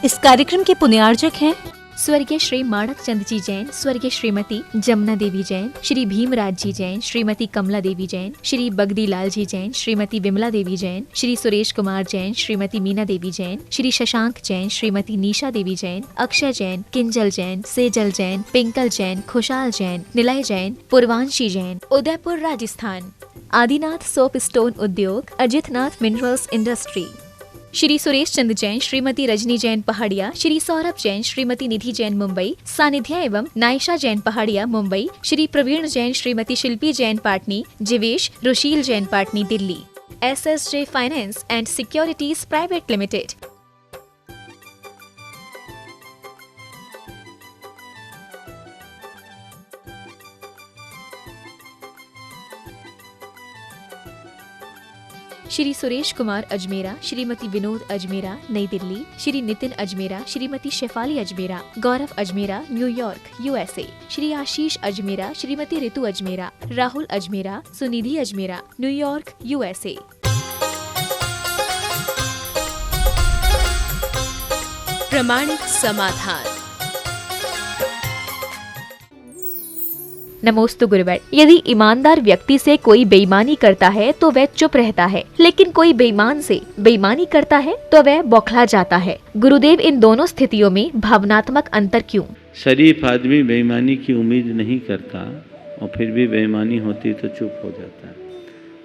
इस कार्यक्रम के पुण्यार्जक हैं स्वर्गीय श्री माणक चंद जी जैन, स्वर्गीय श्रीमती जमुना देवी जैन, श्री भीमराज जी जैन, श्रीमती कमला देवी जैन, श्री बगदी लाल जी जैन, श्रीमती विमला देवी जैन, श्री सुरेश कुमार जैन, श्रीमती मीना देवी जैन, श्री शशांक जैन, श्रीमती निशा देवी जैन, अक्षय जैन, किंजल जैन, सेजल जैन, पिंकल जैन, खुशाल जैन, निलय जैन, पूर्वांशी जैन, उदयपुर राजस्थान। आदिनाथ सोप स्टोन उद्योग, अजितनाथ मिनरल्स इंडस्ट्री। श्री सुरेश चंद जैन, श्रीमती रजनी जैन पहाड़िया, श्री सौरभ जैन, श्रीमती निधि जैन मुंबई, सानिध्य एवं Naysha Jain Pahadiya Mumbai, Shri Praveen Jain, Shrimati Shilpi Jain Patni, Jivesh Rushil Jain Patni Delhi. SSJ finance and securities private limited. Shri Suresh Kumar Ajmera, Shrimati Vinod Ajmera New Delhi, Shri Nitin Ajmera, Shrimati Shefali Ajmera, Gaurav Ajmera New York USA, Shri Ashish Ajmera, Shrimati Ritu Ajmera, Rahul Ajmera, Sunidhi Ajmera New York USA। प्रमाणिक समाधान। नमोस्तु गुरुवर। यदि ईमानदार व्यक्ति से कोई बेईमानी करता है तो वह चुप रहता है, लेकिन कोई बेईमान से बेईमानी करता है तो वह बौखला जाता है। गुरुदेव, इन दोनों स्थितियों में भावनात्मक अंतर क्यों? शरीफ आदमी बेईमानी की उम्मीद नहीं करता और फिर भी बेईमानी होती तो चुप हो जाता है,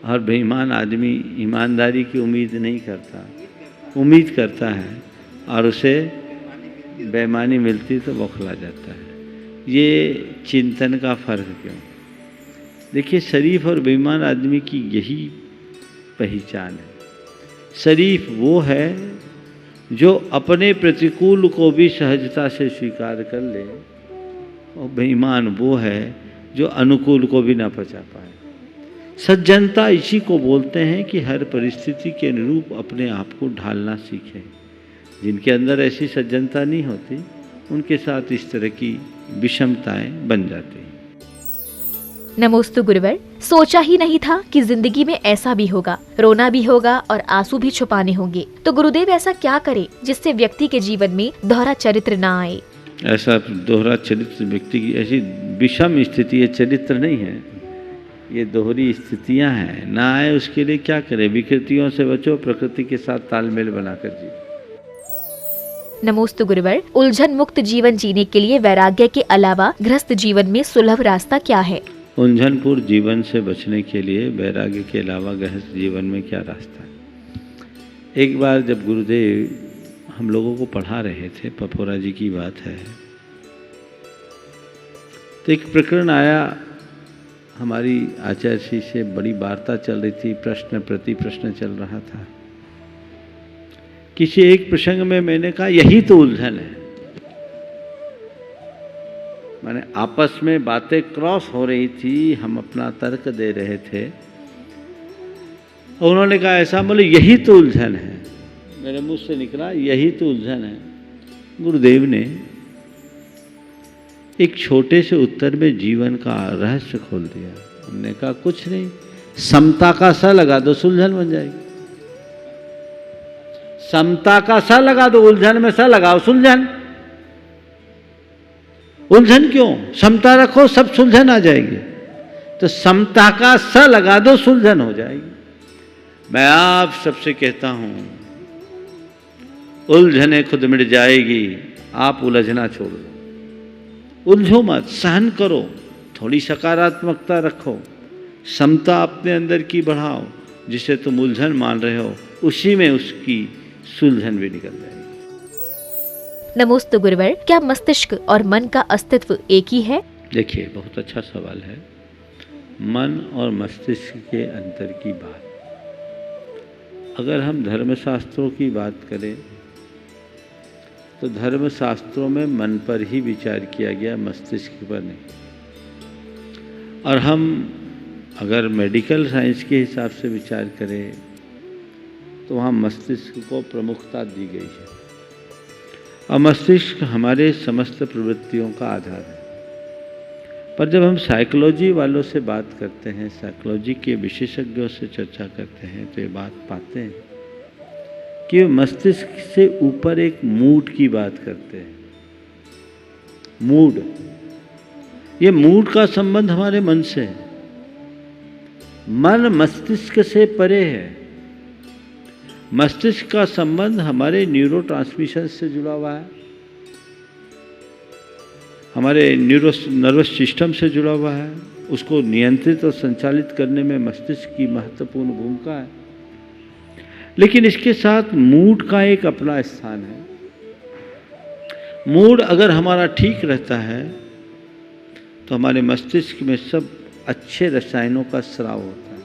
और बेईमान आदमी ईमानदारी की उम्मीद नहीं करता, उम्मीद करता है और उसे बेईमानी मिलती तो बौखला जाता है। ये चिंतन का फर्क क्यों? देखिए, शरीफ और बेईमान आदमी की यही पहचान है। शरीफ वो है जो अपने प्रतिकूल को भी सहजता से स्वीकार कर ले, और बेईमान वो है जो अनुकूल को भी ना पचा पाए। सज्जनता इसी को बोलते हैं कि हर परिस्थिति के अनुरूप अपने आप को ढालना सीखें। जिनके अंदर ऐसी सज्जनता नहीं होती, उनके साथ इस तरह की विषमताएं बन जाती हैं। नमोस्तु गुरुवर। सोचा ही नहीं था कि जिंदगी में ऐसा भी होगा, रोना भी होगा और आंसू भी छुपाने होंगे। तो गुरुदेव, ऐसा क्या करे जिससे व्यक्ति के जीवन में दोहरा चरित्र ना आए? ऐसा दोहरा चरित्र व्यक्ति की ऐसी विषम स्थिति, ये चरित्र नहीं है, ये दोहरी स्थितियां हैं। ना आए उसके लिए क्या करे? विकृतियों से बचो, प्रकृति के साथ तालमेल बनाकर जियो। नमोस्तु गुरुवर। उलझन मुक्त जीवन जीने के लिए वैराग्य के अलावा गृहस्थ जीवन में सुलभ रास्ता क्या है? उलझनपूर्ण जीवन से बचने के लिए वैराग्य के अलावा गृहस्थ जीवन में क्या रास्ता है? एक बार जब गुरुदेव हम लोगों को पढ़ा रहे थे, पपोरा जी की बात है, तो एक प्रकरण आया। हमारी आचार्य श्री से बड़ी वार्ता चल रही थी, प्रश्न प्रति प्रश्न चल रहा था। किसी एक प्रसंग में मैंने कहा, यही तो उलझन है। माने आपस में बातें क्रॉस हो रही थी, हम अपना तर्क दे रहे थे, और उन्होंने कहा ऐसा, बोले यही तो उलझन है। मेरे मुंह से निकला, यही तो उलझन है। गुरुदेव ने एक छोटे से उत्तर में जीवन का रहस्य खोल दिया। उन्होंने कहा कुछ नहीं, समता का सा लगा दो, सुलझन बन जाएगी। समता का सा लगा दो, उलझन में सा लगाओ, सुलझन। उलझन क्यों? समता रखो, सब सुलझन आ जाएगी। तो समता का सा लगा दो, सुलझन हो जाएगी। मैं आप सबसे कहता हूं, उलझने खुद मिट जाएगी, आप उलझना छोड़ दो। उलझो मत, सहन करो, थोड़ी सकारात्मकता रखो, समता अपने अंदर की बढ़ाओ। जिसे तुम उलझन मान रहे हो, उसी में उसकी सुलझन भी निकल जाएगी। नमोस्तु गुरुवर। क्या मस्तिष्क और मन का अस्तित्व एक ही है? देखिए, बहुत अच्छा सवाल है। मन और मस्तिष्क के अंतर की बात, अगर हम धर्मशास्त्रों की बात करें तो धर्मशास्त्रों में मन पर ही विचार किया गया, मस्तिष्क पर नहीं। और हम अगर मेडिकल साइंस के हिसाब से विचार करें तो वहाँ मस्तिष्क को प्रमुखता दी गई है, और मस्तिष्क हमारे समस्त प्रवृत्तियों का आधार है। पर जब हम साइकोलॉजी वालों से बात करते हैं, साइकोलॉजी के विशेषज्ञों से चर्चा करते हैं, तो ये बात पाते हैं कि मस्तिष्क से ऊपर एक मूड की बात करते हैं। मूड, ये मूड का संबंध हमारे मन से है। मन मस्तिष्क से परे है। मस्तिष्क का संबंध हमारे न्यूरोट्रांसमिशन से जुड़ा हुआ है, हमारे नर्वस सिस्टम से जुड़ा हुआ है। उसको नियंत्रित और संचालित करने में मस्तिष्क की महत्वपूर्ण भूमिका है। लेकिन इसके साथ मूड का एक अपना स्थान है। मूड अगर हमारा ठीक रहता है तो हमारे मस्तिष्क में सब अच्छे रसायनों का स्राव होता है।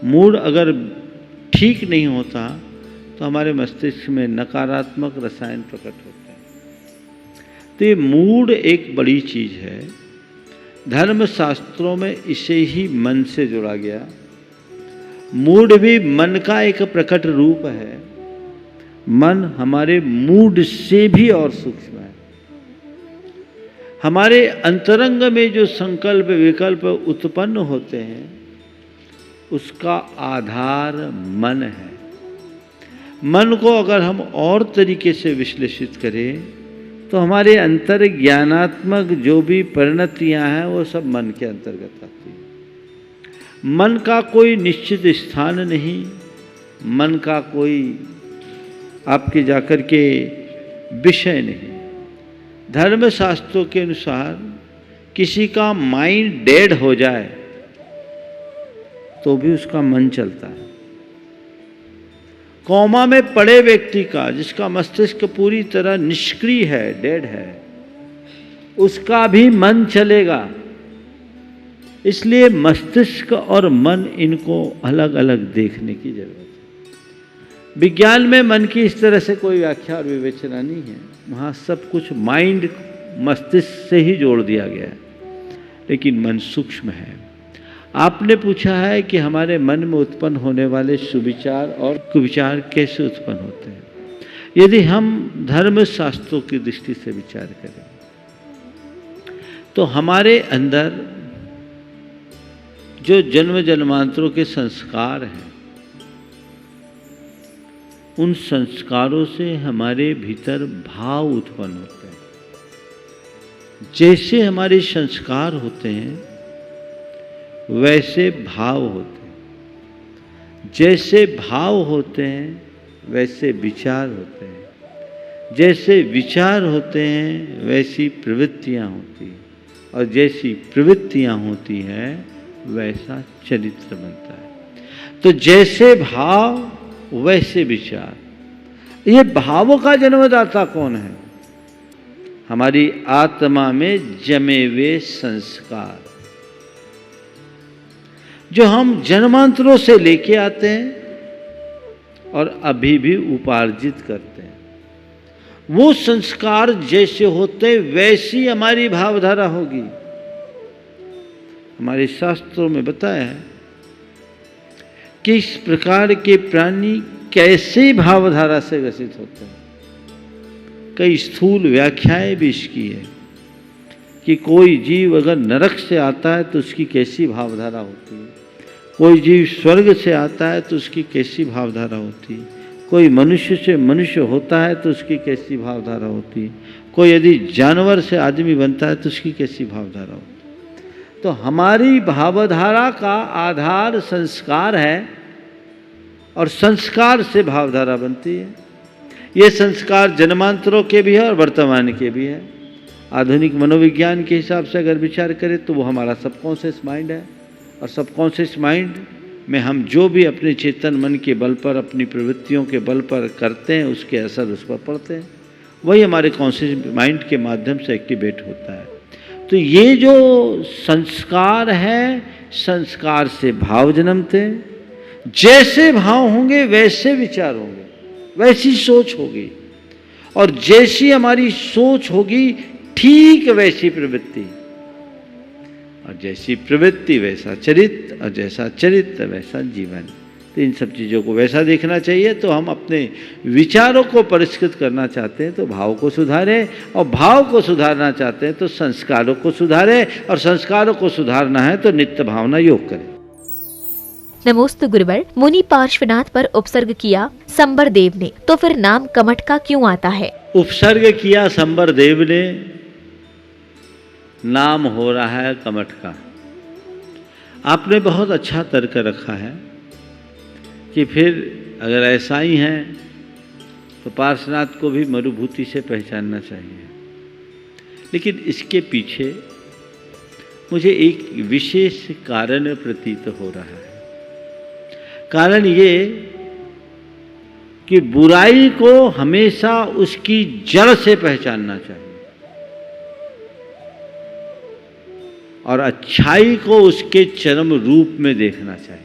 मूड अगर ठीक नहीं होता तो हमारे मस्तिष्क में नकारात्मक रसायन प्रकट होते हैं। तो ये मूड एक बड़ी चीज है। धर्म शास्त्रों में इसे ही मन से जोड़ा गया। मूड भी मन का एक प्रकट रूप है। मन हमारे मूड से भी और सूक्ष्म है। हमारे अंतरंग में जो संकल्प विकल्प उत्पन्न होते हैं उसका आधार मन है। मन को अगर हम और तरीके से विश्लेषित करें तो हमारे अंतर ज्ञानात्मक जो भी परिणतियां हैं वो सब मन के अंतर्गत आती हैं। मन का कोई निश्चित स्थान नहीं, मन का कोई आपके जाकर के विषय नहीं। धर्म शास्त्रों के अनुसार किसी का माइंड डेड हो जाए तो भी उसका मन चलता है। कोमा में पड़े व्यक्ति का, जिसका मस्तिष्क पूरी तरह निष्क्रिय है, डेड है, उसका भी मन चलेगा। इसलिए मस्तिष्क और मन, इनको अलग अलग देखने की जरूरत है। विज्ञान में मन की इस तरह से कोई व्याख्या और विवेचना नहीं है। वहाँ सब कुछ माइंड, मस्तिष्क से ही जोड़ दिया गया है। लेकिन मन सूक्ष्म है। आपने पूछा है कि हमारे मन में उत्पन्न होने वाले सुविचार और कुविचार कैसे उत्पन्न होते हैं। यदि हम धर्म शास्त्रों की दृष्टि से विचार करें तो हमारे अंदर जो जन्म जन्मांतरों के संस्कार हैं, उन संस्कारों से हमारे भीतर भाव उत्पन्न होते हैं। जैसे हमारे संस्कार होते हैं वैसे भाव होते हैं। जैसे भाव होते हैं वैसे विचार होते हैं। जैसे विचार होते हैं वैसी प्रवृत्तियां होती हैं। और जैसी प्रवृत्तियां होती हैं वैसा चरित्र बनता है। तो जैसे भाव वैसे विचार। ये भावों का जन्मदाता कौन है? हमारी आत्मा में जमे हुए संस्कार, जो हम जन्मांतरों से लेके आते हैं और अभी भी उपार्जित करते हैं। वो संस्कार जैसे होते वैसी हमारी भावधारा होगी। हमारे शास्त्रों में बताया है कि इस प्रकार के प्राणी कैसे भावधारा से ग्रसित होते हैं। कई स्थूल व्याख्याएं भी इसकी है कि कोई जीव अगर नरक से आता है तो उसकी कैसी भावधारा होती है, कोई जीव स्वर्ग से आता है तो उसकी कैसी भावधारा होती है, कोई मनुष्य से मनुष्य होता है तो उसकी कैसी भावधारा होती है, कोई यदि जानवर से आदमी बनता है तो उसकी कैसी भावधारा होती है। तो हमारी भावधारा का आधार संस्कार है और संस्कार से भावधारा बनती है। ये संस्कार जन्मांतरों के भी है और वर्तमान के भी है। आधुनिक मनोविज्ञान के हिसाब से अगर विचार करें तो वो हमारा सबकॉन्शियस माइंड है। और सबकॉन्शियस माइंड में हम जो भी अपने चेतन मन के बल पर, अपनी प्रवृत्तियों के बल पर करते हैं, उसके असर उस पर पड़ते हैं। वही हमारे कॉन्शियस माइंड के माध्यम से एक्टिवेट होता है। तो ये जो संस्कार है, संस्कार से भाव जन्मते हैं। जैसे भाव होंगे वैसे विचार होंगे, वैसी सोच होगी। और जैसी हमारी सोच होगी ठीक वैसी प्रवृत्ति, और जैसी प्रवृत्ति वैसा चरित्र, और जैसा चरित्र वैसा जीवन। तो इन सब चीज़ों को वैसा देखना चाहिए। तो हम अपने विचारों को परिष्कृत करना चाहते हैं तो भाव को सुधारें, और भाव को सुधारना चाहते हैं तो संस्कारों को सुधारें, और संस्कारों को सुधारना है तो नित्य भावना योग करें। नमोस्तु गुरुवर। मुनि पार्श्वनाथ पर उपसर्ग किया संबर देव ने, तो फिर नाम कमठ का क्यों आता है? उपसर्ग किया संबर देव ने, नाम हो रहा है कमठ का। आपने बहुत अच्छा तर्क रखा है कि फिर अगर ऐसा ही है तो पार्श्वनाथ को भी मरुभूति से पहचानना चाहिए। लेकिन इसके पीछे मुझे एक विशेष कारण प्रतीत हो रहा है। कारण ये कि बुराई को हमेशा उसकी जड़ से पहचानना चाहिए और अच्छाई को उसके चरम रूप में देखना चाहिए।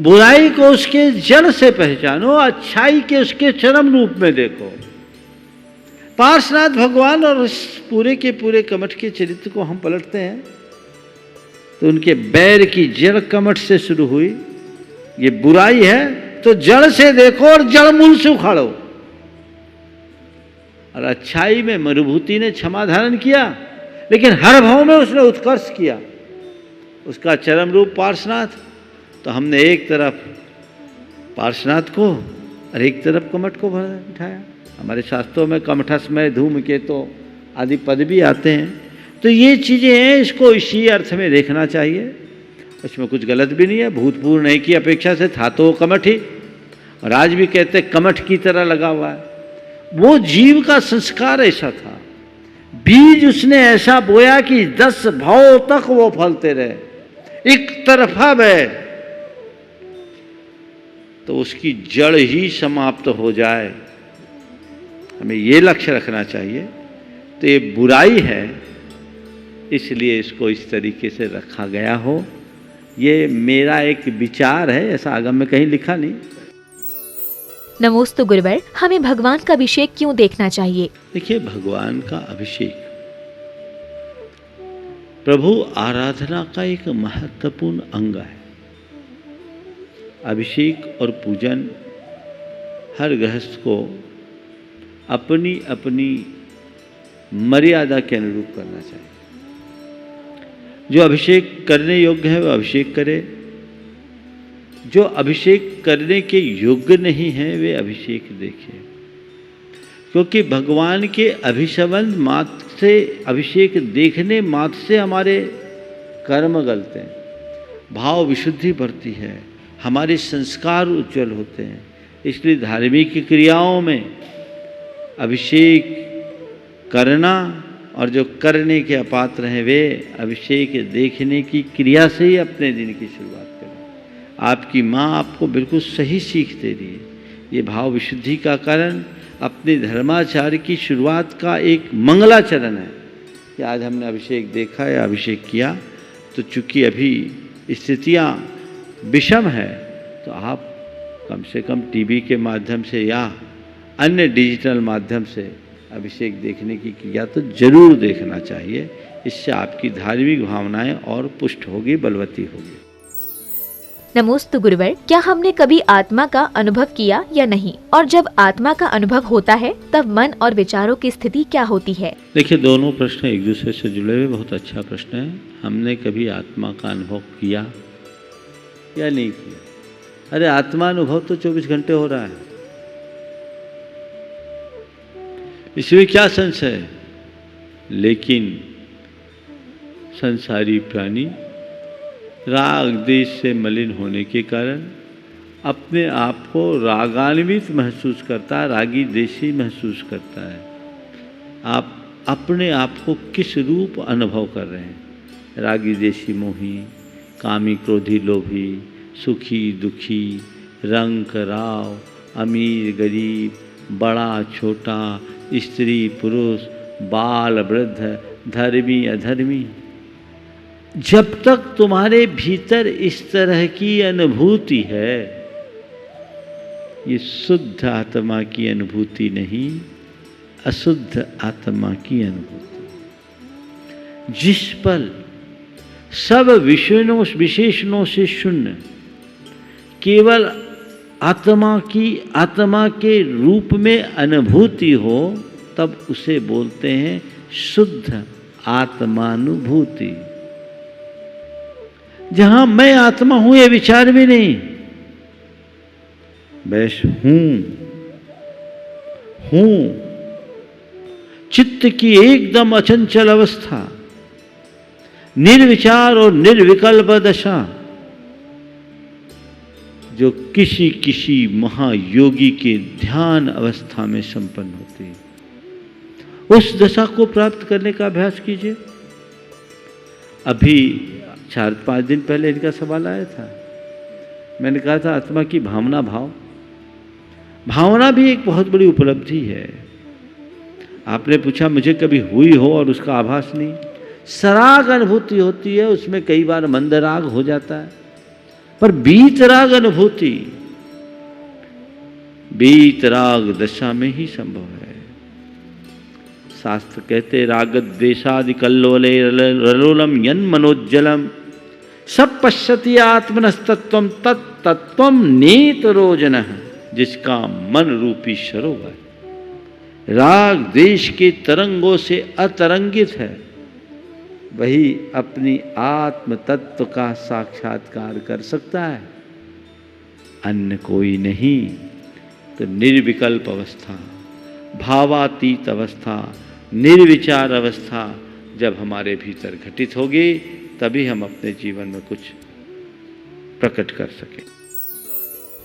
बुराई को उसके जड़ से पहचानो, अच्छाई के उसके चरम रूप में देखो। पार्श्वनाथ भगवान और इस पूरे के पूरे कमठ के चरित्र को हम पलटते हैं तो उनके बैर की जड़ कमठ से शुरू हुई। ये बुराई है तो जड़ से देखो और जड़ मूल से उखाड़ो। और अच्छाई में मरुभूति ने क्षमा धारण किया, लेकिन हर भाव में उसने उत्कर्ष किया, उसका चरम रूप पार्श्वनाथ। तो हमने एक तरफ पार्श्वनाथ को और एक तरफ कमठ को बिठाया। हमारे शास्त्रों में कमठस्मय धूमकेतु आदि पद भी आते हैं। तो ये चीज़ें हैं, इसको इसी अर्थ में देखना चाहिए। इसमें कुछ गलत भी नहीं है। भूतपूर्व नहीं की अपेक्षा से था तो वो कमठ ही, और आज भी कहते कमठ की तरह लगा हुआ है। वो जीव का संस्कार ऐसा था, बीज उसने ऐसा बोया कि 10 भाव तक वो फलते रहे, एक तरफा बह तो उसकी जड़ ही समाप्त हो जाए। हमें ये लक्ष्य रखना चाहिए। तो ये बुराई है, इसलिए इसको इस तरीके से रखा गया हो। ये मेरा एक विचार है, ऐसा आगम में कहीं लिखा नहीं। नमोस्तु गुरुवर। हमें भगवान का अभिषेक क्यों देखना चाहिए? देखिए, भगवान का अभिषेक प्रभु आराधना का एक महत्वपूर्ण अंग है। अभिषेक और पूजन हर गृहस्थ को अपनी अपनी मर्यादा के अनुरूप करना चाहिए। जो अभिषेक करने योग्य है वह अभिषेक करे, जो अभिषेक करने के योग्य नहीं है वे अभिषेक देखें। क्योंकि भगवान के अभिसंबंध मात्र से, अभिषेक देखने मात्र से हमारे कर्म गलते हैं, भाव विशुद्धि बढ़ती है, हमारे संस्कार उज्जवल होते हैं। इसलिए धार्मिक क्रियाओं में अभिषेक करना और जो करने के अपात्र हैं वे अभिषेक देखने की क्रिया से ही अपने दिन की शुरुआत करें। आपकी माँ आपको बिल्कुल सही सीख दे रही है। ये भाव विशुद्धि का कारण अपने धर्माचार्य की शुरुआत का एक मंगलाचरण है कि आज हमने अभिषेक देखा या अभिषेक किया। तो चूँकि अभी स्थितियाँ विषम है तो आप कम से कम टीवी के माध्यम से या अन्य डिजिटल माध्यम से अभिषेक देखने की क्रिया तो जरूर देखना चाहिए। इससे आपकी धार्मिक भावनाएं और पुष्ट होगी, बलवती होगी। नमोस्तु गुरुवर। क्या हमने कभी आत्मा का अनुभव किया या नहीं, और जब आत्मा का अनुभव होता है तब मन और विचारों की स्थिति क्या होती है? देखिए, दोनों प्रश्न एक दूसरे से जुड़े हुए बहुत अच्छा प्रश्न है। हमने कभी आत्मा का अनुभव किया या नहीं किया? अरे आत्मा अनुभव तो 24 घंटे हो रहा है, इसमें क्या संशय है। लेकिन संसारी प्राणी राग देश से मलिन होने के कारण अपने आप को रागान्वित महसूस करता है, रागी देशी महसूस करता है। आप अपने आप को किस रूप अनुभव कर रहे हैं? रागी देशी मोही, कामी क्रोधी लोभी, सुखी दुखी, रंक राव, अमीर गरीब, बड़ा छोटा, स्त्री पुरुष, बाल वृद्ध, धर्मी अधर्मी। जब तक तुम्हारे भीतर इस तरह की अनुभूति है, ये शुद्ध आत्मा की अनुभूति नहीं, अशुद्ध आत्मा की अनुभूति। जिस पल सब विशेषणों से शून्य केवल आत्मा के रूप में अनुभूति हो, तब उसे बोलते हैं शुद्ध आत्मानुभूति। जहां मैं आत्मा हूं ये विचार भी नहीं, बस हूं चित्त की एकदम अचंचल अवस्था, निर्विचार और निर्विकल्प दशा, जो किसी किसी महायोगी के ध्यान अवस्था में संपन्न होती है। उस दशा को प्राप्त करने का अभ्यास कीजिए। अभी 4-5 दिन पहले इनका सवाल आया था, मैंने कहा था आत्मा की भावना भी एक बहुत बड़ी उपलब्धि है। आपने पूछा मुझे कभी हुई हो और उसका आभास नहीं। सराग अनुभूति होती है, उसमें कई बार मंदराग हो जाता है, पर बीतराग अनुभूति बीतराग दशा में ही संभव है। शास्त्र कहते राग द्वेषादि कल्लोले रलोलम यन मनोज्जलम सब पश्यति आत्मनस्तत्वम तत्तत्वम नेतरोजनः, जिसका मन रूपी सरोवर राग देश के तरंगों से अतरंगित है, वही अपनी आत्म तत्व का साक्षात्कार कर सकता है, अन्य कोई नहीं। तो निर्विकल्प अवस्था, भावातीत अवस्था, निर्विचार अवस्था जब हमारे भीतर घटित होगी, तभी हम अपने जीवन में कुछ प्रकट कर सकें।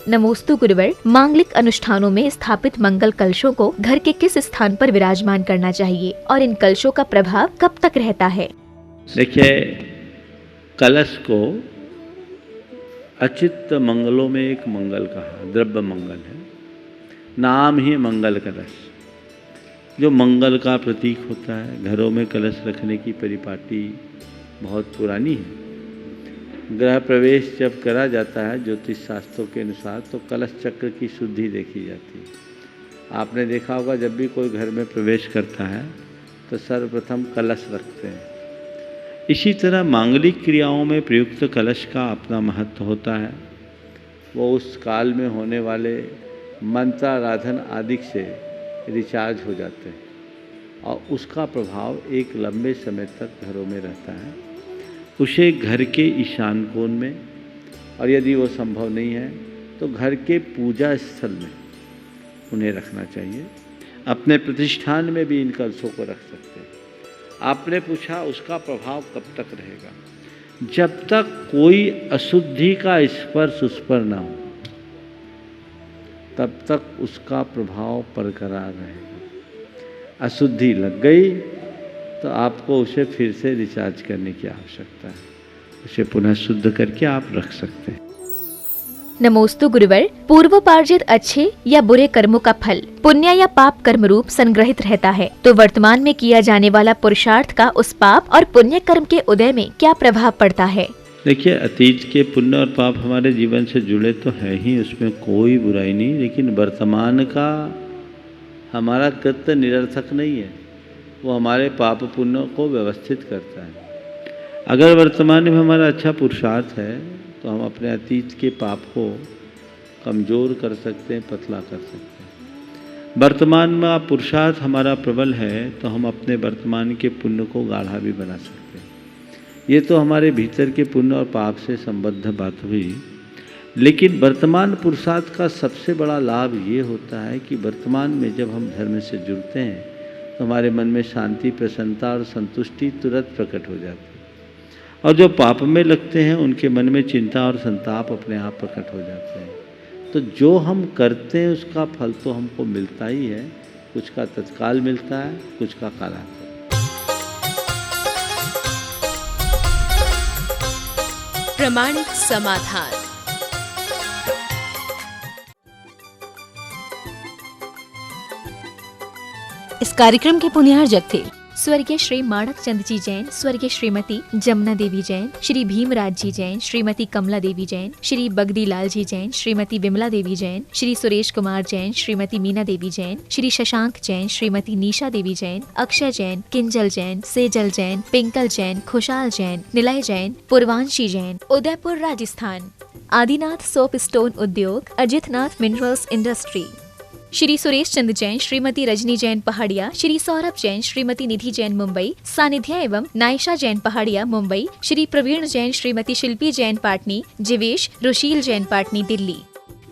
नमोस्तु गुरुवर, मांगलिक अनुष्ठानों में स्थापित मंगल कलशों को घर के किस स्थान पर विराजमान करना चाहिए और इन कलशों का प्रभाव कब तक रहता है? देखिए, कलश को अचित्त मंगलों में एक मंगल कहा, द्रव्य मंगल है, नाम ही मंगल कलश, जो मंगल का प्रतीक होता है। घरों में कलश रखने की परिपाटी बहुत पुरानी है। गृह प्रवेश जब करा जाता है ज्योतिष शास्त्रों के अनुसार, तो कलश चक्र की शुद्धि देखी जाती है। आपने देखा होगा जब भी कोई घर में प्रवेश करता है तो सर्वप्रथम कलश रखते हैं। इसी तरह मांगलिक क्रियाओं में प्रयुक्त कलश का अपना महत्व होता है। वो उस काल में होने वाले मंत्राराधन आदि से रिचार्ज हो जाते हैं और उसका प्रभाव एक लंबे समय तक घरों में रहता है। उसे घर के ईशान कोण में, और यदि वो संभव नहीं है तो घर के पूजा स्थल में उन्हें रखना चाहिए। अपने प्रतिष्ठान में भी इन कलशों को रख सकते हैं। आपने पूछा उसका प्रभाव कब तक रहेगा? जब तक कोई अशुद्धि का स्पर्श उस पर ना हो, तब तक उसका प्रभाव बरकरार रहेगा। अशुद्धि लग गई तो आपको उसे फिर से रिचार्ज करने की आवश्यकता है। उसे पुनः शुद्ध करके आप रख सकते हैं। नमोस्तु गुरुवर, पूर्वोपार्जित अच्छे या बुरे कर्मों का फल पुण्य या पाप कर्म रूप संग्रहित रहता है, तो वर्तमान में किया जाने वाला पुरुषार्थ का उस पाप और पुण्य कर्म के उदय में क्या प्रभाव पड़ता है? देखिए, अतीत के पुण्य और पाप हमारे जीवन से जुड़े तो है ही, उसमें कोई बुराई नहीं, लेकिन वर्तमान का हमारा कृत्य निरर्थक नहीं है। वो हमारे पाप पुण्य को व्यवस्थित करता है। अगर वर्तमान में हमारा अच्छा पुरुषार्थ है तो हम अपने अतीत के पाप को कमज़ोर कर सकते हैं, पतला कर सकते हैं। वर्तमान में पुरुषार्थ हमारा प्रबल है तो हम अपने वर्तमान के पुण्य को गाढ़ा भी बना सकते हैं। ये तो हमारे भीतर के पुण्य और पाप से संबद्ध बात हुई। लेकिन वर्तमान पुरुषार्थ का सबसे बड़ा लाभ ये होता है कि वर्तमान में जब हम धर्म से जुड़ते हैं तो हमारे मन में शांति, प्रसन्नता और संतुष्टि तुरंत प्रकट हो जाती है। और जो पाप में लगते हैं उनके मन में चिंता और संताप अपने आप प्रकट हो जाते हैं। तो जो हम करते हैं उसका फल तो हमको मिलता ही है, कुछ का तत्काल मिलता है, कुछ का कालांतर। प्रमाणिक समाधान। इस कार्यक्रम के पुण्यार्जक थे स्वर्गीय श्री माणक चंद जी जैन, स्वर्गीय श्रीमती जमुना देवी जैन, श्री भीमराज जी जैन, श्रीमती कमला देवी जैन, श्री बगदी लाल जी जैन, श्रीमती विमला देवी जैन, श्री सुरेश कुमार जैन, श्रीमती मीना देवी जैन, श्री शशांक जैन, श्रीमती निशा देवी जैन, अक्षय जैन, किंजल जैन, सेजल जैन, पिंकल जैन, खुशहाल जैन, निलय जैन, पूर्वांशी जैन, उदयपुर राजस्थान। आदिनाथ सोप स्टोन उद्योग, अजितनाथ मिनरल्स इंडस्ट्री। श्री सुरेश चंद्र जैन, श्रीमती रजनी जैन पहाड़िया, श्री सौरभ जैन, श्रीमती निधि जैन मुंबई, सानिध्या एवं Naysha Jain Pahadiya Mumbai, Shri Praveen Jain, Shrimati Shilpi Jain Patni, Jivesh Rushil Jain Patni Delhi.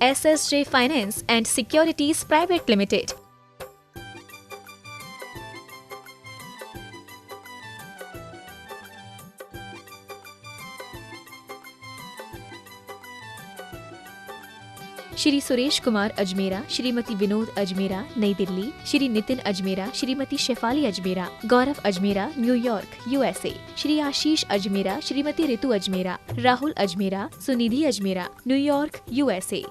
SSJ finance and securities private limited. Shri Suresh Kumar Ajmera, Shrimati Vinod Ajmera New Delhi, Shri Nitin Ajmera, Shrimati Shefali Ajmera, Gaurav Ajmera New York USA, Shri Ashish Ajmera, Shrimati Ritu Ajmera, Rahul Ajmera, Sunidhi Ajmera New York USA।